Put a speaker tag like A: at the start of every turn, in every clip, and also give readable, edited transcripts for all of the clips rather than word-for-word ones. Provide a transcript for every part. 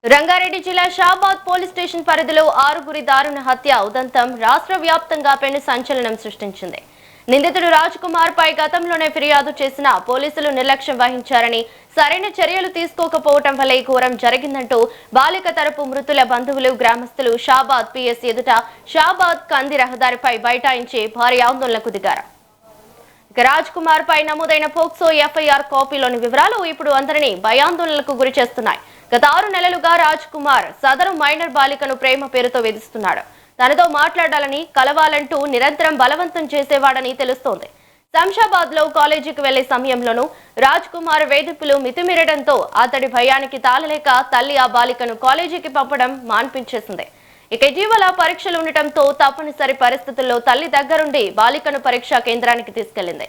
A: రంగారెడ్డి జిల్లా Shabad police station పరిధిలో ఆరుగురి దారుణ హత్య ఉదంతం రాష్ట్ర వ్యాప్తంగా పెను సంచలనం సృష్టించింది. నిందితుడు రాజ్ కుమార్ పై గతంలోనే ఫిర్యాదు చేసిన పోలీసులు నిర్లక్ష్యం వహించారని, సరైన చర్యలు తీసుకోకపోవటం వల్ల ఈ ఘోరం జరిగిందంటూ బాలిక తరపు మృతుల బంధువులు, గ్రామస్తులు షాబాద్ పిఎస్ ఎదుట షాబాద్ కంది రహదారిపై బైఠాయించి భారీ ఆందోళనకు దిగారు. రాజ్ కుమార్ పై నమోదైన పోక్సో ఎఫ్ఐఆర్ కాపీలోని వివరాలు ఇప్పుడు అందరినీ భయాందోళనలకు గురి చేస్తున్నాయి. గత 6 నెలలుగా రాజ్ కుమార్ సదరు మైనర్ బాలికను ప్రేమ పేరుతో వేధిస్తున్నాడు. తనతో మాట్లాడాలని, కలవాలంటూ నిరంతరం బలవంతం చేసేవాడని తెలుస్తోంది. శంషాబాద్ లో కాలేజీకి వెళ్లే సమయంలోనూ రాజ్ కుమార్ వేధింపులు మితిమీరడంతో అతడి భయానికి తాళలేక తల్లి ఆ బాలికను కాలేజీకి పంపడం మాన్పించేసింది. ఇక ఇటీవల పరీక్షలు ఉండటంతో తప్పనిసరి పరిస్థితుల్లో తల్లి దగ్గరుండి బాలికను పరీక్షా కేంద్రానికి తీసుకెళ్లింది.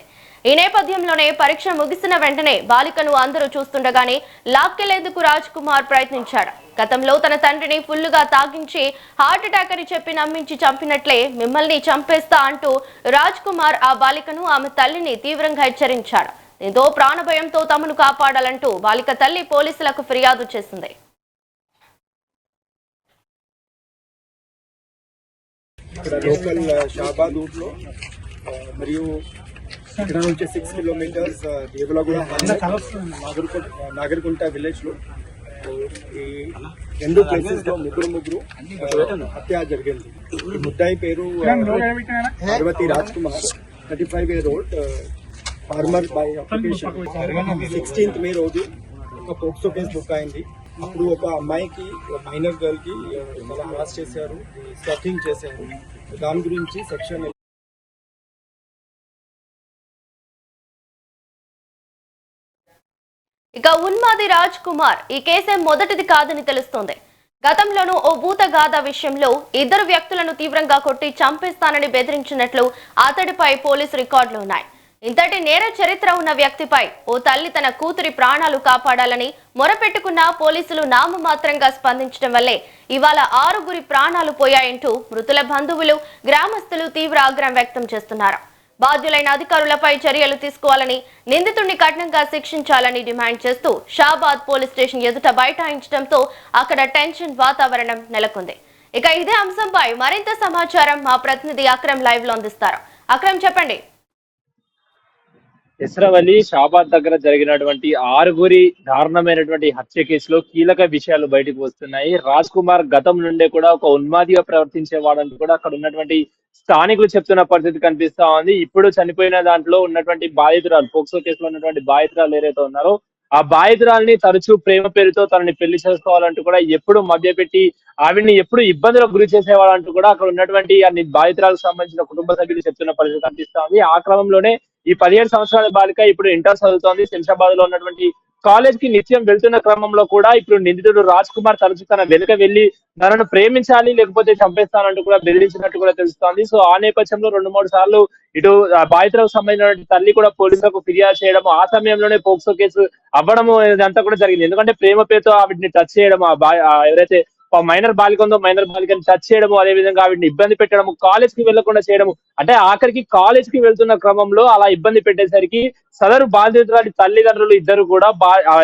A: ఈ నేపథ్యంలోనే పరీక్ష ముగిసిన వెంటనే బాలికను అందరూ చూస్తుండగానే లాక్కెళ్లేందుకు రాజ్ కుమార్ ప్రయత్నించాడు. గతంలో తన తండ్రిని ఫుల్లుగా తాగించి హార్ట్ అటాక్ అని చెప్పి నమ్మించి చంపినట్లే మిమ్మల్ని చంపేస్తా అంటూ రాజ్ కుమార్ ఆ బాలికను, ఆమె తల్లిని తీవ్రంగా హెచ్చరించాడు. దీంతో ప్రాణభయంతో తమను కాపాడాలంటూ బాలిక తల్లి పోలీసులకు ఫిర్యాదు చేసింది.
B: లోకల్ షాబాద్ రూట్ లో మరియు ఇక్కడ నుంచి 6 కిలోమీటర్స్ దేవలగూడ నాగర్కుంట విలేజ్ లో ఈ 2 ప్లేసెస్ లో ముగ్గురు హత్య జరిగింది. ఈ ముద్దాయి పేరు Parvathi Raj Kumar, 35 year old, farmer by application. 16th May రోజు ఒక పోక్సో కేసు బుక్ అయింది. అప్పుడు ఒక అమ్మాయికి, మైనర్ గర్ల్ కి అరెస్ట్ చేశారు, స్టాకింగ్ చేశారు. దాని గురించి సెక్షన్
A: ఇక ఉన్మాది రాజ్ కుమార్ ఈ కేసే మొదటిది కాదని తెలుస్తోంది. గతంలోనూ ఓ భూతగాథ విషయంలో 2 వ్యక్తులను తీవ్రంగా కొట్టి చంపేస్తానని బెదిరించినట్లు అతడిపై పోలీసు రికార్డులు ఉన్నాయి. ఇంతటి నేర చరిత్ర ఉన్న వ్యక్తిపై ఓ తల్లి తన కూతురి ప్రాణాలు కాపాడాలని మొరపెట్టుకున్న పోలీసులు నామమాత్రంగా స్పందించడం వల్లే ఇవాళ 6 ప్రాణాలు పోయాయంటూ మృతుల బంధువులు, గ్రామస్తులు తీవ్ర ఆగ్రహం వ్యక్తం చేస్తున్నారు. బాధ్యులైన అధికారులపై చర్యలు తీసుకోవాలని, నిందితుడిని కఠినంగా శిక్షించాలని డిమాండ్ చేస్తూ షాబాద్ పోలీస్ స్టేషన్ ఎదుట బైఠాయించడంతో అక్కడ టెన్షన్ వాతావరణం నెలకొంది. ఇక ఇదే అంశంపై మరింత సమాచారం మా ప్రతినిధి అక్రమ్ లైవ్ లో అందిస్తారు. అక్రమ్, చెప్పండి.
C: ఇస్రావలి షాబాద్ దగ్గర జరిగినటువంటి 6 దారుణమైనటువంటి హత్య కేసులో కీలక విషయాలు బయటకు వస్తున్నాయి. రాజ్ కుమార్ గతం నుండే కూడా ఒక ఉన్మాదిగా ప్రవర్తించేవాడని కూడా అక్కడ ఉన్నటువంటి స్థానికులు చెప్తున్న పరిస్థితి కనిపిస్తా ఉంది. ఇప్పుడు చనిపోయిన దాంట్లో ఉన్నటువంటి బాధితురాలు, పోక్సో కేసులో ఉన్నటువంటి బాధితురాలు ఏదైతే ఉన్నారో ఆ బాధితురాల్ని తరచూ ప్రేమ పేరుతో తనని పెళ్లి చేసుకోవాలంటూ కూడా ఎప్పుడు మభ్యపెట్టి ఆవిడ్ని ఎప్పుడు ఇబ్బందులకు గురి చేసేవాళ్ళంటూ కూడా అక్కడ ఉన్నటువంటి అన్ని బాధితురాలకు సంబంధించిన కుటుంబ సభ్యులు చెప్తున్న పరిస్థితి కనిపిస్తా ఉంది. ఆ క్రమంలోనే ఈ 17 సంవత్సరాల బాలిక ఇప్పుడు ఇంటర్ చదువుతోంది. శంషాబాద్ లో ఉన్నటువంటి కాలేజ్ కి నిత్యం వెళ్తున్న క్రమంలో కూడా ఇప్పుడు నిందితుడు రాజ్ కుమార్ తరచు తన వెనుక వెళ్లి తనను ప్రేమించాలి లేకపోతే చంపేస్తానంటూ కూడా బెదిరించినట్టు కూడా తెలుస్తోంది. సో ఆ నేపథ్యంలో 2-3 సార్లు ఇటు బాధితులకు సంబంధించిన తల్లి కూడా పోలీసులకు ఫిర్యాదు చేయడం, ఆ సమయంలోనే పోక్సో కేసు అవ్వడము ఇదంతా కూడా జరిగింది. ఎందుకంటే ప్రేమ పేరుతో ఆవిడ్ని టచ్ చేయడం, ఎవరైతే మైనర్ బాలిక ఉందో మైనర్ బాలికని టచ్ చేయడము, అదే విధంగా ఆవిడ్ని ఇబ్బంది పెట్టడము, కాలేజ్ కి వెళ్లకుండా చేయడము, అంటే ఆఖరికి కాలేజ్ కి వెళ్తున్న క్రమంలో అలా ఇబ్బంది పెట్టేసరికి సదరు బాధితురాలి తల్లిదండ్రులు ఇద్దరు కూడా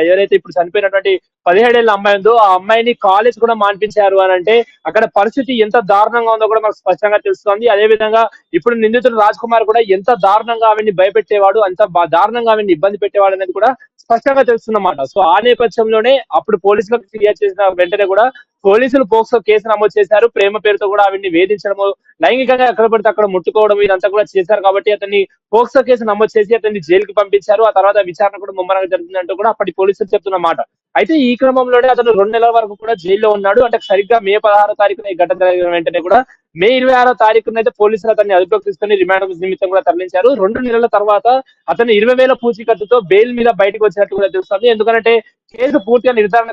C: ఎవరైతే ఇప్పుడు చనిపోయినటువంటి 17 ఏళ్ల అమ్మాయి ఉందో ఆ అమ్మాయిని కాలేజ్ కూడా మాన్పించారు అని అంటే అక్కడ పరిస్థితి ఎంత దారుణంగా ఉందో కూడా మనకు స్పష్టంగా తెలుస్తోంది. అదే విధంగా ఇప్పుడు నిందితుడు రాజ్ కుమార్ కూడా ఎంత దారుణంగా ఆవిడ్ని భయపెట్టేవాడు, అంత దారుణంగా ఆవిడ్ని ఇబ్బంది పెట్టేవాడు అనేది కూడా స్పష్టంగా తెలుస్తుందన్నమాట. సో ఆ నేపథ్యంలోనే అప్పుడు పోలీసులకు ఫిర్యాదు చేసిన వెంటనే కూడా పోలీసులు పోక్సో కేసు నమోదు చేశారు. ప్రేమ పేరుతో కూడా ఆవిడ్ని వేధించడము, లైంగికంగా ఎక్కడ పడితే అక్కడ ముట్టుకోవడం ఇదంతా కూడా చేశారు. కాబట్టి అతన్ని పోక్సో కేసు నమోదు చేసి అతన్ని జైలుకి పంపించారు. ఆ తర్వాత విచారణ కూడా ముమ్మరంగా జరుగుతుందంటూ కూడా అప్పటి పోలీసులు చెప్తున్నమాట. అయితే ఈ క్రమంలోనే అతను 2 నెలల వరకు కూడా జైల్లో ఉన్నాడు. అంటే సరిగ్గా మే 16వ తారీఖున ఈ ఘటన జరిగిన వెంటనే కూడా మే 26వ తారీఖున అయితే పోలీసులు అతన్ని అదుపులోకి తీసుకుని రిమాండ్ నిమిత్తం కూడా తరలించారు. 2 నెలల తర్వాత అతను 20,000 పూచీకత్తుతో బెయిల్ మీద బయటకు వచ్చినట్టు కూడా తెలుస్తుంది. ఎందుకంటే కేసు పూర్తిగా నిర్ధారణ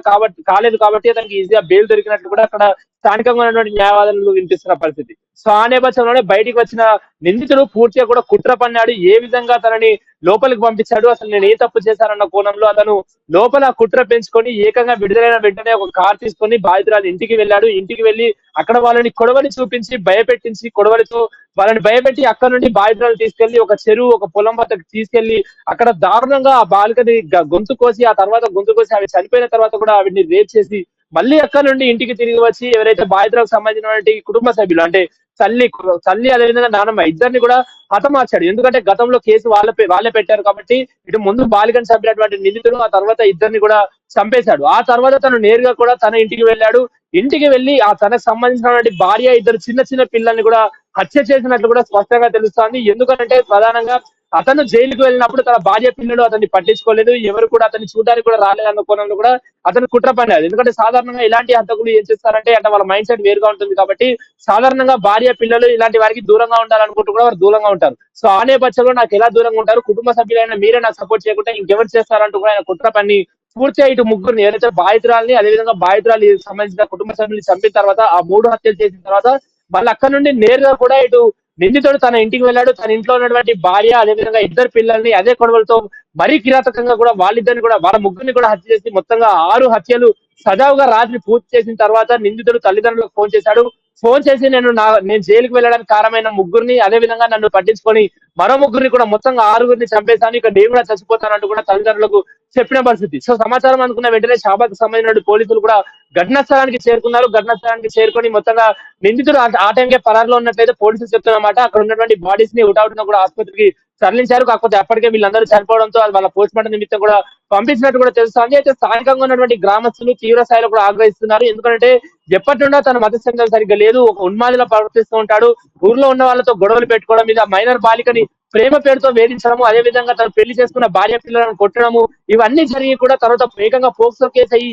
C: కాలేదు కాబట్టి అతనికి ఈజీగా బెయిల్ దొరికినట్లు కూడా అక్కడ స్థానికంగా ఉన్నటువంటి న్యాయవాదులు వినిపిస్తున్న పరిస్థితి. సో ఆ నేపథ్యంలోనే బయటికి వచ్చిన నిందితుడు పూర్తిగా కూడా కుట్ర పన్నాడు. ఏ విధంగా తనని లోపలికి పంపించాడు, అసలు నేను ఏ తప్పు చేశానన్న కోణంలో అతను లోపల కుట్ర పెంచుకొని ఏకంగా విడుదలైన వెంటనే ఒక కార్ తీసుకొని బాధితురాలు ఇంటికి వెళ్ళాడు. ఇంటికి వెళ్లి అక్కడ వాళ్ళని కొడవలి చూపించి భయపెట్టించి, కొడవలితో వాళ్ళని భయపెట్టి అక్కడ నుండి బాధితురాలు తీసుకెళ్లి ఒక చెరువు, ఒక పొలం వద్దకు తీసుకెళ్లి అక్కడ దారుణంగా ఆ బాలికని గొంతు కోసి, ఆ తర్వాత గొంతు కోసి ఆవిడ చనిపోయిన తర్వాత కూడా ఆవిడ్ని రేప్ చేసి మళ్ళీ అక్కడ నుండి ఇంటికి తిరిగి వచ్చి ఎవరైతే బాధితులకు సంబంధించినటువంటి కుటుంబ సభ్యులు అంటే తల్లి తల్లి అదేవిధంగా నానమ్మ ఇద్దరిని కూడా హతమార్చాడు. ఎందుకంటే గతంలో కేసు వాళ్ళే పెట్టారు కాబట్టి ఇటు ముందు బాలికను చంపినటువంటి నిందితుడు ఆ తర్వాత ఇద్దరిని కూడా చంపేశాడు. ఆ తర్వాత తను నేరుగా కూడా తన ఇంటికి వెళ్ళాడు. ఇంటికి వెళ్లి ఆ తనకు సంబంధించినటువంటి భార్య ఇద్దరు చిన్న చిన్న పిల్లల్ని కూడా హత్య చేసినట్లు కూడా స్పష్టంగా తెలుస్తోంది. ఎందుకంటే ప్రధానంగా అతను జైలుకు వెళ్ళినప్పుడు తన భార్య పిల్లలు అతన్ని పట్టించుకోలేదు, ఎవరు కూడా అతన్ని చూడడానికి కూడా రాలేదన్న కోణంలో కూడా అతను కుట్ర పన్నారు. ఎందుకంటే సాధారణంగా ఇలాంటి హంతకులు ఏం చేస్తారంటే అంటే వాళ్ళ మైండ్ సెట్ వేరుగా ఉంటుంది కాబట్టి సాధారణంగా భార్య పిల్లలు ఇలాంటి వారికి దూరంగా ఉండాలనుకుంటూ కూడా వారు దూరంగా ఉంటారు. సో ఆ నేపథ్యంలో నాకు ఎలా దూరంగా ఉంటారు, కుటుంబ సభ్యులైన మీరే నాకు సపోర్ట్ చేయకుండా ఇంకెవరు చేస్తారంటూ కూడా ఆయన కుట్ర పని పూర్తిగా ఇటు ముగ్గురిని ఏదైతే బాధితురాలని అదేవిధంగా బాధితురాలు సంబంధించిన కుటుంబ సభ్యుల్ని చంపిన తర్వాత ఆ 3 హత్యలు చేసిన తర్వాత మళ్ళీ అక్కడ నుండి నేరుగా కూడా ఇటు నిందితుడు తన ఇంటికి వెళ్ళాడు. తన ఇంట్లో ఉన్నటువంటి భార్య అదేవిధంగా ఇద్దరు పిల్లల్ని అదే కొడవలతో మరీ కిరాతకంగా కూడా వాళ్ళిద్దరిని కూడా వాళ్ళ ముగ్గురిని కూడా హత్య చేసి మొత్తంగా 6 హత్యలు సజావుగా రాత్రి పూర్తి చేసిన తర్వాత నిందితుడు తల్లిదండ్రులకు ఫోన్ చేశాడు. ఫోన్ చేసి నేను జైలుకి వెళ్ళడానికి కారణమైన ముగ్గురిని అదే విధంగా నన్ను పట్టించుకొని మరో ముగ్గురిని కూడా మొత్తంగా 6గురిని చంపేశాను, ఇక నేను కూడా చచ్చిపోతానంటూ కూడా తల్లిదండ్రులకు చెప్పిన పరిస్థితి. సో సమాచారం అనుకున్న వెంటనే షాబాద్ సంబంధించిన పోలీసులు కూడా ఘటనా స్థలానికి చేరుకున్నారు. ఘటనా స్థలానికి చేరుకొని మొత్తంగా నిందితుడు ఆ టైంకే పరారులో ఉన్నట్లయితే పోలీసులు చెప్తున్నమాట. అక్కడ ఉన్నటువంటి బాడీస్ ని హుటాహుటిన కూడా ఆసుపత్రికి తరలించారు. కాకపోతే అప్పటికే వీళ్ళందరూ చనిపోవడంతో వాళ్ళ పోస్ట్ మార్టం నిమిత్తం కూడా పంపించినట్టు కూడా తెలుస్తోంది. అయితే స్థానికంగా ఉన్నటువంటి గ్రామస్తులు తీవ్ర స్థాయిలో కూడా ఆగ్రహిస్తున్నారు. ఎందుకంటే ఎప్పటి నుండో తన మత సంఘం సరిగ్గా లేదు, ఒక ఉన్మాదిలో ప్రవర్తిస్తూ ఉంటాడు, ఊర్లో ఉన్న వాళ్ళతో గొడవలు పెట్టుకోవడం మీద మైనర్ బాలికని ప్రేమ పేరుతో వేధించడము, అదే విధంగా తను పెళ్లి చేసుకున్న భార్య పిల్లలను కొట్టడము, ఇవన్నీ జరిగి కూడా తర్వాత ఏకంగా పోక్సో కేసు అయ్యి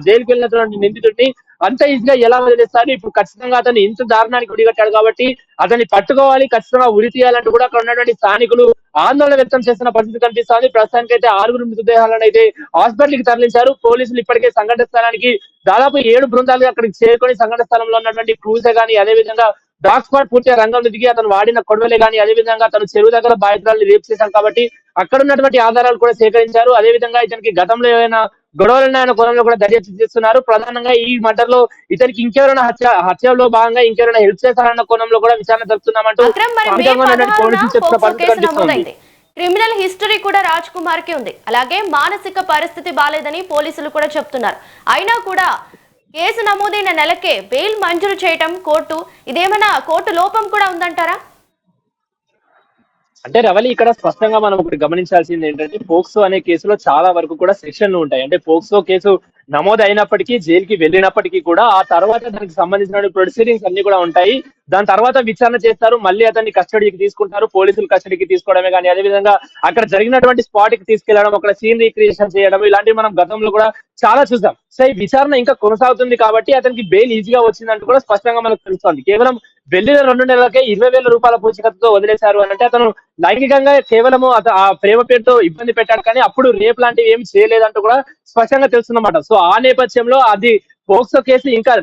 C: జైలుకి వెళ్ళినటువంటి నిందితుడిని అంత ఈజీగా ఎలా వదిలేస్తారు? ఇప్పుడు ఖచ్చితంగా అతన్ని ఇంత దారుణానికి ఉడిగట్టాడు కాబట్టి అతన్ని పట్టుకోవాలి, ఖచ్చితంగా ఉరి తీయాలంటూ కూడా అక్కడ ఉన్నటువంటి స్థానికులు ఆందోళన వ్యక్తం చేస్తున్న పరిస్థితి కనిపిస్తోంది. ప్రస్తుతానికి అయితే 6 మృతదేహాలను అయితే హాస్పిటల్ కి తరలించారు. పోలీసులు ఇప్పటికే సంఘటన స్థలానికి దాదాపు 7 బృందాలుగా అక్కడికి చేరుకొని సంఘటన స్థలంలో ఉన్నటువంటి క్రూజే గానీ అదే విధంగా డాగ్ స్క్వాడ్ పూర్తిగా రంగంలో దిగి అతను వాడిన కొడవలే గానీ అదే విధంగా తను చెరువు దగ్గర బాధితురాలను రేపు చేశాం కాబట్టి అక్కడ ఉన్నటువంటి ఆధారాలు కూడా సేకరించారు. అదే విధంగా ఇతనికి గతంలో ఏమైనా గొడవలున్నాయన్న కోణంలో కూడా దర్యాప్తు చేస్తున్నారు. ప్రధానంగా ఈ మర్డర్ లో ఇతనికి ఇంకెవరైనా హత్యలో భాగంగా ఇంకెవరైనా హెల్ప్ చేశారన్న కోణంలో కూడా విచారణ జరుపుతున్నామంటూ పోలీసులు చెప్తున్న పరిస్థితి కనిపిస్తోంది.
A: క్రిమినల్ హిస్టరీ కూడా రాజ్ కుమార్ కి ఉంది, అలాగే మానసిక పరిస్థితి బాలేదని పోలీసులు కూడా చెప్తున్నారు. అయినా కూడా కేసు నమోదైన నెలకే బెయిల్ మంజూరు చేయటం ఇదేమైనా కోర్టు లోపం కూడా ఉందంటారా?
C: అంటే రవలి ఇక్కడ స్పష్టంగా మనం ఒకటి గమనించాల్సింది ఏంటంటే పోక్సో అనే కేసులో చాలా వరకు కూడా సెక్షన్లు ఉంటాయి. అంటే పోక్సో కేసు నమోదు అయినప్పటికీ జైలుకి వెళ్ళినప్పటికీ కూడా ఆ తర్వాత దానికి సంబంధించిన ప్రొసీడింగ్స్ అన్ని కూడా ఉంటాయి. దాని తర్వాత విచారణ చేస్తారు, మళ్ళీ అతన్ని కస్టడీకి తీసుకుంటారు, పోలీసులు కస్టడీకి తీసుకోవడమే కానీ అదే విధంగా అక్కడ జరిగినటువంటి స్పాట్ కి తీసుకెళ్లడం, అక్కడ సీన్ రీక్రియేషన్ చేయడం ఇలాంటివి మనం గతంలో కూడా చాలా చూసాం. సో ఈ విచారణ ఇంకా కొనసాగుతుంది కాబట్టి అతనికి బెయిల్ ఈజీగా వచ్చిందంటూ కూడా స్పష్టంగా మనకు తెలుస్తోంది. కేవలం వెళ్ళిన 2 నెలలకే 20,000 రూపాయల పూచికత్తుతో వదిలేశారు అని అంటే అతను లైంగికంగా కేవలము ఆ ప్రేమ పేరుతో ఇబ్బంది పెట్టాడు కానీ అప్పుడు రేపు లాంటివి ఏమి చేయలేదంటూ కూడా స్పష్టంగా తెలుస్తుందన్నమాట. సో ఆ నేపథ్యంలో అది పోక్సో కేసు ఇంకా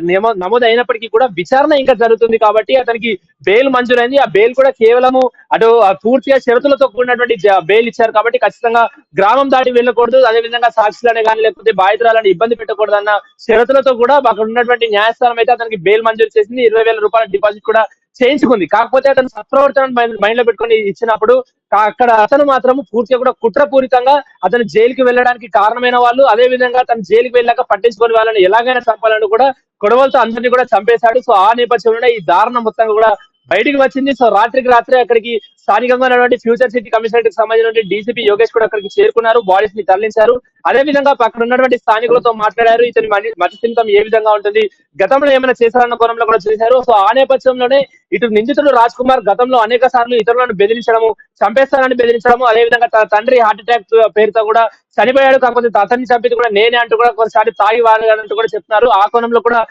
C: నమోదు అయినప్పటికీ కూడా విచారణ ఇంకా జరుగుతుంది కాబట్టి అతనికి బెయిల్ మంజూరైంది. ఆ బెయిల్ కూడా కేవలము అటు పూర్తిగా షరతులతో కూడినటువంటి బెయిల్ ఇచ్చారు కాబట్టి ఖచ్చితంగా గ్రామం దాటి వెళ్ళకూడదు, అదేవిధంగా సాక్షులనే కానీ లేకపోతే బాధితురాలను ఇబ్బంది పెట్టకూడదు అన్న షరతులతో కూడా అక్కడ ఉన్నటువంటి న్యాయస్థానం అయితే అతనికి బెయిల్ మంజూరు చేసింది. 20,000 రూపాయల డిపాజిట్ కూడా చేయించుకుంది. కాకపోతే అతను సత్ప్రవర్తన మైండ్ లో పెట్టుకొని ఇచ్చినప్పుడు అక్కడ అతను మాత్రం పూర్తిగా కూడా కుట్రపూరితంగా అతను జైలుకి వెళ్ళడానికి కారణమైన వాళ్ళు అదే విధంగా తను జైలుకి వెళ్ళాక పట్టించుకొని వాళ్ళని ఎలాగైనా చంపాలని కూడా గొడవలతో అందరినీ కూడా చంపేశాడు. సో ఆ నేపథ్యంలోనే ఈ దారుణం మొత్తంగా కూడా బయటికి వచ్చింది. సో రాత్రికి రాత్రే అక్కడికి స్థానికంగా ఉన్నటువంటి ఫ్యూచర్ సిటీ కమిషనరేట్ కి సంబంధించిన డీసీపీ యోగేష్ కూడా అక్కడికి చేరుకున్నారు, బాడీస్ ని తరలించారు. అదే విధంగా అక్కడ ఉన్నటువంటి స్థానికులతో మాట్లాడారు, ఇతని మతిస్థిమితం ఏ విధంగా ఉంటుంది, గతంలో ఏమైనా చేశారన్న కోణంలో కూడా చూశారు. సో ఆ నేపథ్యంలోనే ఇటు నిందితుడు రాజ్ కుమార్ గతంలో అనేక సార్లు ఇతరులను బెదిరించడము, చంపేస్తానని బెదిరించడము, అదే విధంగా తన తండ్రి హార్ట్ అటాక్ పేరుతో కూడా చనిపోయాడు, కాకపోతే అతన్ని చంపింది కూడా నేనే అంటూ కూడా కొన్నిసార్లు తాగి వాడాలంటూ కూడా చెప్తున్నారు. ఆ కోణంలో కూడా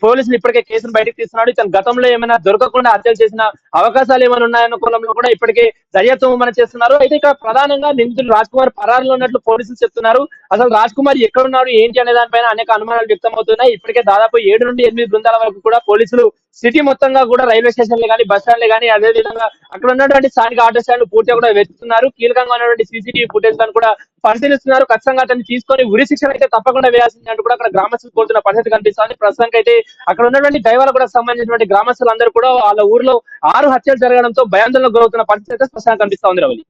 C: పోలీసులు ఇప్పటికే కేసును బయటకు తీస్తున్నాడు. ఇతను గతంలో ఏమైనా దొరకకుండా హత్యలు చేసిన అవకాశాలు ఏమైనా ఉన్నాయన్న కోణంలో కూడా ఇప్పటికే దర్యాప్తు మనం చేస్తున్నారు. అయితే ఇక్కడ ప్రధానంగా నిందితుడు రాజ్ కుమార్ పరారులో ఉన్నట్లు పోలీసులు చెప్తున్నారు. అసలు రాజ్ కుమార్ ఎక్కడున్నాడు ఏంటి అనే దానిపైన అనేక అనుమానాలు వ్యక్తం అవుతున్నాయి. ఇప్పటికే దాదాపు 7 నుండి 8 బృందాల వరకు కూడా పోలీసులు సిటీ మొత్తంగా కూడా రైల్వే స్టేషన్లు కానీ బస్ స్టాండ్లే కానీ అదే విధంగా అక్కడ ఉన్నటువంటి స్థానిక ఆటో స్టాండ్లు పూర్తిగా కూడా వెతుకుతున్నారు. కీలకంగా ఉన్నటువంటి సీసీటీవీ ఫుటేజ్ లను కూడా పరిశీలిస్తున్నారు. ఖచ్చితంగా అతన్ని తీసుకొని ఉరి శిక్షణ అయితే తప్పకుండా వేయాల్సింది అంటూ కూడా అక్కడ గ్రామస్తులు కోరుతున్న పరిస్థితి కనిపిస్తుంది. ప్రస్తుతానికి అయితే అక్కడ ఉన్నటువంటి దైవాలకు కూడా సంబంధించినటువంటి గ్రామస్తులందరూ కూడా వాళ్ళ ఊర్లో 6 హత్యలు జరగడంతో భయాందోళనకు గురవుతున్న పరిస్థితి అయితే స్పష్టంగా కనిపిస్తా ఉంది. రవలి.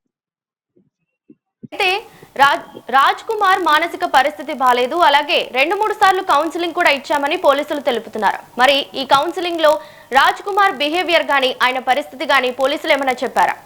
A: అయితే రాజ్ కుమార్ మానసిక పరిస్థితి బాలేదు. అలాగే 2-3 సార్లు కౌన్సిలింగ్ కూడా ఇచ్చామని పోలీసులు తెలుపుతున్నారు. మరి ఈ కౌన్సిలింగ్ లో రాజ్ కుమార్ బిహేవియర్ గానీ ఆయన పరిస్థితి గానీ పోలీసులు ఏమైనా చెప్పారా?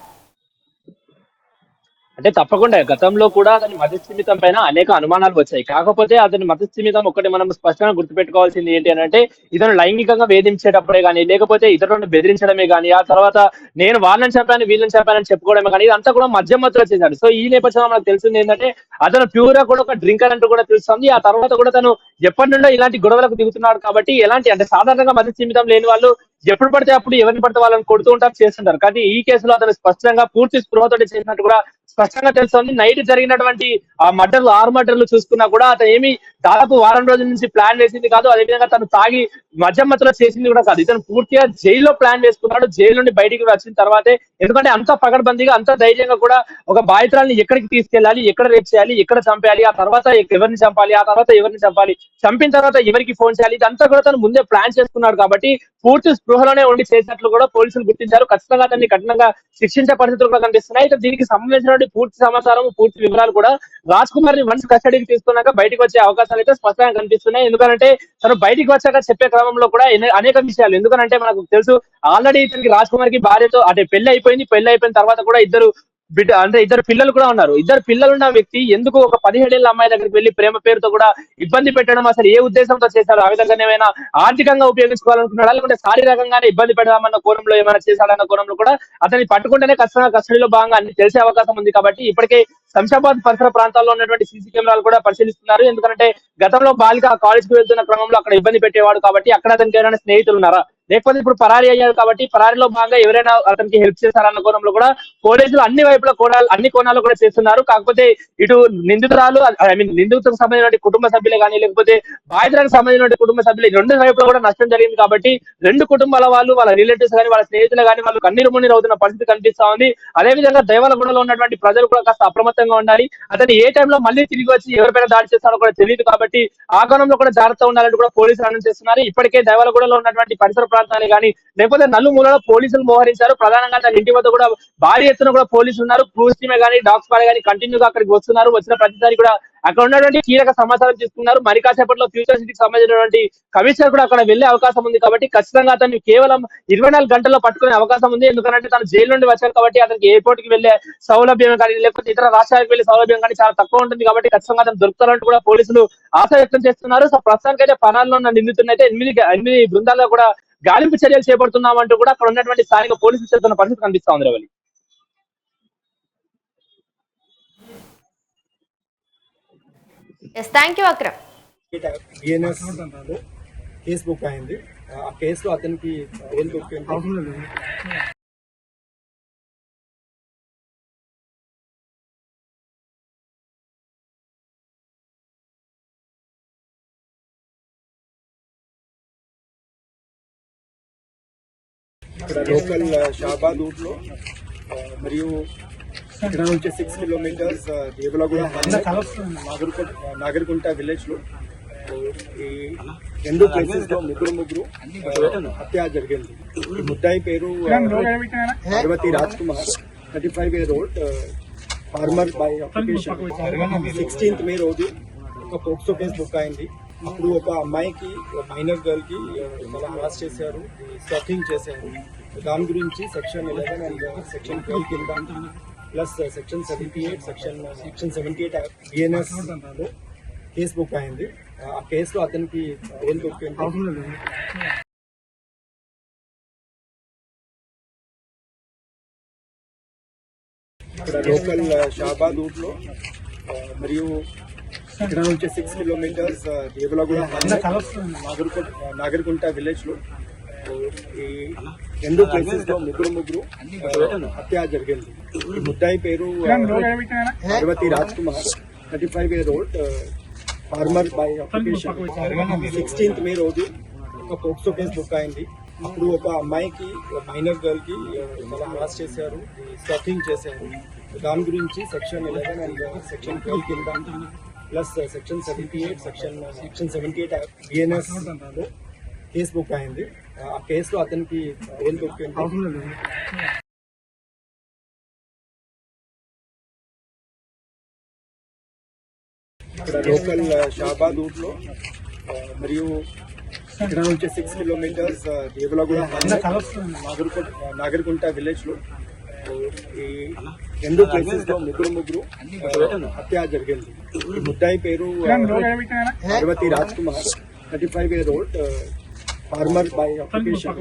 C: అంటే తప్పకుండా గతంలో కూడా అతని మతస్థిమితం పైన అనేక అనుమానాలు వచ్చాయి. కాకపోతే అతని మతస్థిమితం ఒకటి మనం స్పష్టంగా గుర్తుపెట్టుకోవాల్సింది ఏంటి అని అంటే, ఇతను లైంగికంగా వేధించేటప్పుడే కానీ, లేకపోతే ఇతరులను బెదిరించడమే కానీ, ఆ తర్వాత నేను వాళ్ళని చంపాను వీళ్ళని చంపానని చెప్పుకోవడమే కానీ, ఇదంతా కూడా మధ్యలో చేశాడు. సో ఈ నేపథ్యంలో మనకు తెలిసింది ఏంటంటే, అతను ప్యూర్ గా కూడా ఒక డ్రింకర్ అంటూ కూడా తెలుస్తుంది. ఆ తర్వాత కూడా తను ఎప్పటి నుండో ఇలాంటి గొడవలకు దిగుతున్నాడు కాబట్టి, ఎలాంటి అంటే సాధారణంగా మతస్థిమితం లేని వాళ్ళు ఎప్పుడు పడితే అప్పుడు ఎవరిని పడితే వాళ్ళని కొడుతూ ఉంటారు, చేస్తుంటారు. కానీ ఈ కేసులో అతను స్పష్టంగా పూర్తి స్పృహతో చేసినట్టు కూడా స్పష్టంగా తెలుస్తోంది. నైట్ జరిగినటువంటి ఆ మర్డర్లు 6 మర్డర్లు చూసుకున్నా కూడా అతను ఏమి దాదాపు వారం రోజుల నుంచి ప్లాన్ వేసింది కాదు. అదేవిధంగా తను తాగి మధ్యలో చేసింది కూడా కాదు. ఇతను పూర్తిగా జైల్లో ప్లాన్ వేసుకున్నాడు. జైలు నుండి బయటికి వచ్చిన తర్వాతే, ఎందుకంటే అంత పకడ్బందీగా అంత ధైర్యంగా కూడా ఒక బాధితురాల్ని ఎక్కడికి తీసుకెళ్లాలి, ఎక్కడ రేప్ చేయాలి, ఎక్కడ చంపేయాలి, ఆ తర్వాత ఎవరిని చంపాలి, ఆ తర్వాత ఎవరిని చంపాలి, చంపిన తర్వాత ఎవరికి ఫోన్ చేయాలి, ఇదంతా కూడా తను ముందే ప్లాన్ చేసుకున్నాడు. కాబట్టి పూర్తి స్పృహలోనే ఉండి చేసినట్లు కూడా పోలీసులు గుర్తించారు. ఖచ్చితంగా అతన్ని కఠినంగా శిక్షించే పరిస్థితులు కూడా కనిపిస్తున్నాయి. అయితే దీనికి సంబంధించిన పూర్తి సమాచారం, పూర్తి వివరాలు కూడా రాజ్ కుమార్ ని వన్స్ కస్టడీకి తీసుకున్నాక బయటకు వచ్చే అవకాశాలు అయితే స్పష్టంగా కనిపిస్తున్నాయి. ఎందుకంటే తను బయటికి వచ్చాక చెప్పే క్రమంలో కూడా అనేక విషయాలు, ఎందుకంటే మనకు తెలుసు ఆల్రెడీ ఇతనికి రాజ్ కుమార్ కి భార్యతో అంటే పెళ్లి అయిపోయిన తర్వాత కూడా ఇద్దరు పిల్లలు కూడా ఉన్నారు. ఇద్దరు పిల్లలున్న వ్యక్తి ఎందుకు ఒక 17 ఏళ్ల అమ్మాయి దగ్గరికి వెళ్లి ప్రేమ పేరుతో కూడా ఇబ్బంది పెట్టడం, అసలు ఏ ఉద్దేశంతో చేశాడు? ఆ విధంగా ఏమైనా ఆర్థికంగా ఉపయోగించుకోవాలనుకున్నాడా, లేకుంటే శారీరకంగానే ఇబ్బంది పెడదామన్న కోణంలో ఏమైనా చేశాడన్న కోణంలో కూడా అతన్ని పట్టుకుంటేనే ఖచ్చితంగా కస్టడీలో భాగంగా అన్ని తెలిసే అవకాశం ఉంది. కాబట్టి ఇప్పటికే శంషాబాద్ పరిసర ప్రాంతాల్లో ఉన్నటువంటి సీసీ కెమెరాలు కూడా పరిశీలిస్తున్నారు. ఎందుకంటే గతంలో బాలిక కాలేజ్ కి వెళ్తున్న క్రమంలో అక్కడ ఇబ్బంది పెట్టేవాడు కాబట్టి అక్కడ అతనికి ఏమైనా స్నేహితులు ఉన్నారా, లేకపోతే ఇప్పుడు పరారీ అయ్యాడు కాబట్టి పరారీలో భాగంగా ఎవరైనా అతనికి హెల్ప్ చేశారన్న కోణంలో కూడా పోలీసులు అన్ని కోణాలు కూడా చేస్తున్నారు. కాకపోతే ఇటు నిందితురాలు నిందితులకు సంబంధించిన కుటుంబ సభ్యులే కానీ, లేకపోతే బాధితులకు సంబంధించిన కుటుంబ సభ్యులు 2 వైపులో కూడా నష్టం జరిగింది. కాబట్టి 2 కుటుంబాల వాళ్ళు, వాళ్ళ రిలేటివ్స్ కానీ, వాళ్ళ స్నేహితులు కానీ వాళ్ళు కన్నీరు మున్నీరు అవుతున్న పరిస్థితి కనిపిస్తా ఉంది. అదేవిధంగా దేవలగూడలో ఉన్నటువంటి ప్రజలు కూడా కాస్త అప్రమత్తంగా ఉండాలి. అతను ఏ టైంలో మళ్ళీ తిరిగి వచ్చి ఎవరిపైన దాడి చేస్తారో కూడా తెలియదు. కాబట్టి ఆ కోణంలో కూడా జాగ్రత్త ఉండాలని కూడా పోలీసులు అనౌన్స్ చేస్తున్నారు. ఇప్పటికే దేవలగూడలో ఉన్నటువంటి పరిసర ప్రాంతాన్ని కానీ, లేకపోతే నలుమూలలో పోలీసులు మోహరించారు. ప్రధానంగా తన ఇంటి వద్ద కూడా భారీ ఎత్తున కూడా పోలీసులు ఉన్నారు. క్రూస్ టీమే కానీ, డాగ్ స్క్వాడ్ కానీ కంటిన్యూగా అక్కడికి వస్తున్నారు. వచ్చిన ప్రతిసారి కూడా అక్కడ ఉన్నటువంటి కీలక సమాచారం తీసుకున్నారు. మరి కాసేపట్లో ఫ్యూచర్ సిటీకి సంబంధించినటువంటి కమిషనర్ కూడా అక్కడ వెళ్లే అవకాశం ఉంది. కాబట్టి ఖచ్చితంగా అతన్ని కేవలం 24 గంటల్లో పట్టుకునే అవకాశం ఉంది. ఎందుకంటే తను జైలు నుండి వచ్చారు కాబట్టి అతనికి ఎయిర్పోర్ట్ కి వెళ్లే సౌలభ్యం కానీ, లేకపోతే ఇతర రాష్ట్రాలకు వెళ్లే సౌలభ్యం కానీ చాలా తక్కువ ఉంటుంది. కాబట్టి ఖచ్చితంగా అతను దొరుకుతారంటూ కూడా పోలీసులు ఆశ వ్యక్తం చేస్తున్నారు. సో ప్రస్తుతానికైతే పనాల్లో ఉన్న నిందితుడిని అయితే 8 బృందాల్లో కూడా గాలింపు చర్యలు చేపడుతున్నామంటూ కూడా అక్కడ ఉన్నటువంటి స్థానిక పోలీసులు చెప్తున్న పరిస్థితి కనిపిస్తా ఉంది. Ravali,
A: thank you Akram.
B: BNS case book అయింది. ఆ కేసులో అతనికి బెయిల్ దొరికింది. ఇక్కడ లోకల్ షాబాద్ ఊర్లో మరియు ఇక్కడ నుంచి 6 కిలోమీటర్స్ దేవలగూడ నాగర్కుంట విలేజ్ లో ఈ 2 ప్లేసెస్ లో ముగ్గురు హత్య జరిగింది. ఈ ముద్దాయి పేరు Parvathi Raj Kumar, 35 year old, farmer by application. 16th May రోజు ఒక పోక్సో కేసు బుక్ అయింది. అప్పుడు ఒక అమ్మాయికి, మైనర్ గర్ల్ కి చాలా హరాస్ చేశారు, స్టాకింగ్ చేశారు. దాని గురించి సెక్షన్ 11 అండ్ సెక్షన్ 12 కింద ప్లస్ సెక్షన్ 78 సెక్షన్ 78 బిఎన్ఎస్ లో కేసు బుక్ అయింది. ఆ కేసులో అతనికి బెయిల్ దొరికింది. ఇక్కడ లోకల్ షాబాద్ ఊర్లో మరియు ఇక్కడ నుంచి 6 కిలోమీటర్స్ దేవలగూడ నాగర్కుంట విలేజ్ లో ఈ 2 ప్లేసెస్ లో ముగ్గురు హత్య జరిగింది. ఈ ముద్దాయి పేరు Parvathi Raj Kumar, 35 year old, farmer by application. 16th May రోజు ఒక పోక్సో కేసు బుక్ అయింది. అప్పుడు ఒక అమ్మాయికి, మైనర్ గర్ల్ కి చాలా హరాస్ చేశారు, స్టాకింగ్ చేశారు. దాని గురించి సెక్షన్ 11 అండ్ సెక్షన్ 12 కింద ప్లస్ సెక్షన్ 78 సెక్షన్ 78 బిఎన్ఎస్ లో కేసు బుక్ అయింది. ఆ కేసులో అతనికి బెయిల్ దొరికింది. ఇక్కడ లోకల్ షాబాద్ ఊర్లో మరియు ఇక్కడ నుంచి 6 కిలోమీటర్స్ దేవలగూడ నాగర్కుంట విలేజ్ లో ఈ రెండు ప్లేసెస్ లో ముగ్గురు హత్య జరిగింది. ఈ ముద్దాయి పేరు Parvathi Raj Kumar, 35 years old, farmer by occupation.